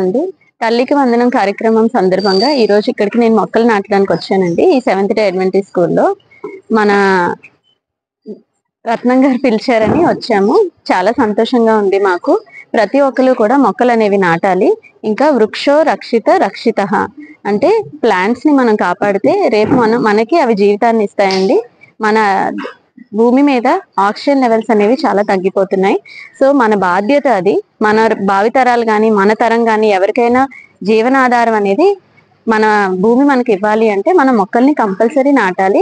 అండి. తల్లికి వందనం కార్యక్రమం సందర్భంగా ఈరోజు ఇక్కడికి నేను మొక్కలు నాటడానికి వచ్చానండి. ఈ సెవెంత్ డే అడ్వెంటిస్ట్ స్కూల్‌లో. మన రత్నం గారు పిలిచారని వచ్చాము. చాలా సంతోషంగా ఉంది మాకు. ప్రతి ఒక్కళ్ళు కూడా మొక్కలనేవి నాటాలి. ఇంకా వృక్షో రక్షిత రక్షితః అంటే ప్లాంట్స్‌ని మనం కాపాడితే రేపు మనకి అవి జీవితాన్ని ఇస్తాయండి. మన భూమి మీద ఆక్సిజన్ లెవెల్స్ అనేవి చాలా తగ్గిపోతున్నాయి. సో, మన బాధ్యత అది. మన భావితరాలు గాని, మన తరం గాని ఎవరికైనా జీవనాధారం అనేది మన భూమి మనకివ్వాలి అంటే మనం మొక్కల్ని కంపల్సరీ నాటాలి.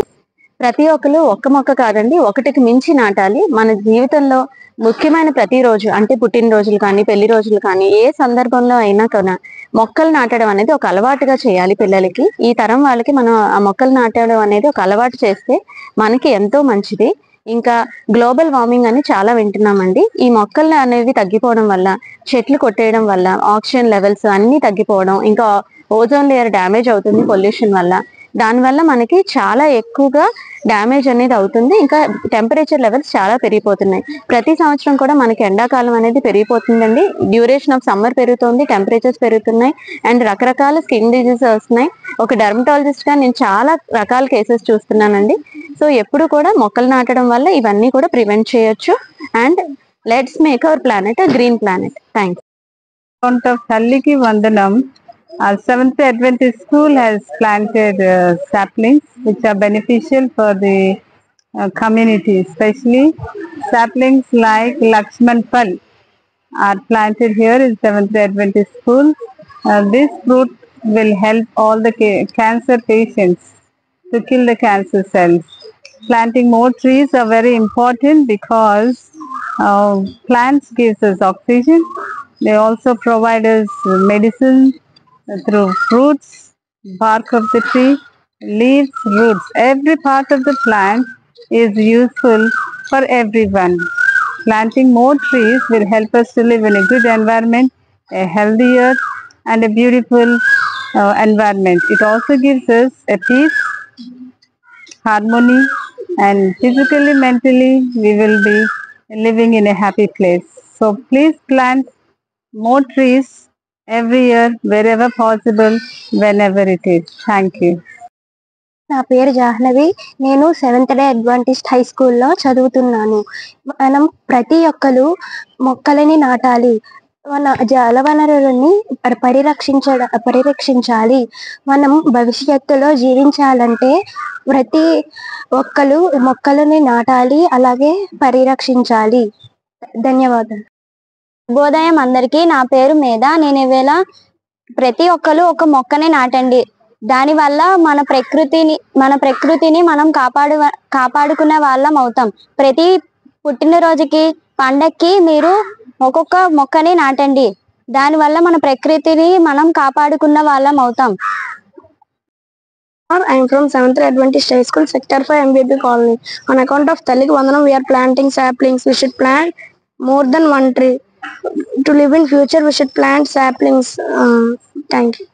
ప్రతి ఒక్కళ్ళు ఒక్క మొక్క కాదండి, ఒకటికి మించి నాటాలి. మన జీవితంలో ముఖ్యమైన ప్రతిరోజు అంటే పుట్టినరోజులు కానీ, పెళ్లి రోజులు కానీ, ఏ సందర్భంలో అయినా మొక్కలు నాటడం అనేది ఒక అలవాటుగా చేయాలి పిల్లలకి. ఈ తరం వాళ్ళకి మనం ఆ మొక్కలు నాటడం అనేది ఒక అలవాటు చేస్తే మనకి ఎంతో మంచిది. ఇంకా గ్లోబల్ వార్మింగ్ అని చాలా వింటున్నామండి. ఈ మొక్కలు అనేవి తగ్గిపోవడం వల్ల, చెట్లు కొట్టేయడం వల్ల ఆక్సిజన్ లెవెల్స్ అన్నీ తగ్గిపోవడం, ఇంకా ఓజోన్ లేయర్ డ్యామేజ్ అవుతుంది పొల్యూషన్ వల్ల. దానివల్ల మనకి చాలా ఎక్కువగా డ్యామేజ్ అనేది అవుతుంది. ఇంకా టెంపరేచర్ లెవెల్స్ చాలా పెరిగిపోతున్నాయి. ప్రతి సంవత్సరం కూడా మనకి ఎండాకాలం అనేది పెరిగిపోతుందండి. డ్యూరేషన్ ఆఫ్ సమ్మర్ పెరుగుతుంది, టెంపరేచర్స్ పెరుగుతున్నాయి అండ్ రకరకాల స్కిన్ డిజీజెస్ వస్తున్నాయి. ఒక డెర్మటాలజిస్ట్ గా నేను చాలా రకాల కేసెస్ చూస్తున్నానండి. సో ఎప్పుడు కూడా మొక్కలు నాటడం వల్ల ఇవన్నీ కూడా ప్రివెంట్ చేయొచ్చు. And let's make our planet a green planet. Thank you. తల్లికి వందనం. Our Seventh Adventist School has planted saplings which are beneficial for the community, especially saplings like Lakshman Pal are planted here in Seventh Adventist School. This fruit will help all the cancer patients to kill the cancer cells. Planting more trees are very important because plants gives us oxygen. They also provide us medicine through fruits, bark of the tree, leaves, roots. Every part of the plant is useful for everyone. Planting more trees will help us to live in a good environment, a healthy earth and a beautiful environment. It also gives us a peace, harmony, and physically, mentally we will be living in a happy place. So please plant more trees every year, wherever possible, whenever it is. Thank you. నా పేరు జాహ్నవి. నేను seventh day Adventist high స్కూల్లో చదువుతున్నాను. మనం ప్రతి ఒక్కరు మొక్కలని నాటాలి. మన జల వనరులని పరిరక్షించాలి. మనం భవిష్యత్తులో జీవించాలంటే ప్రతి ఒక్కరు మొక్కలని నాటాలి, అలాగే పరిరక్షించాలి. ధన్యవాదాలు. శుభోదయం అందరికీ. నా పేరు మేధ. నేను ఈవేళ ప్రతి ఒక్కరు ఒక మొక్కని నాటండి, దానివల్ల మన ప్రకృతిని మనం కాపాడుకునే వాళ్ళం అవుతాం. ప్రతి పుట్టినరోజుకి, పండక్కి మీరు ఒక్కొక్క మొక్కని నాటండి, దానివల్ల మన ప్రకృతిని మనం కాపాడుకున్న వాళ్ళం అవుతాం. I am from 7th Adventist High School, Sector 5, MBB Colony. On account of Talliki Vandanam, we are planting saplings. We should plant more than one tree. To live in future, we should plant saplings. Thank you.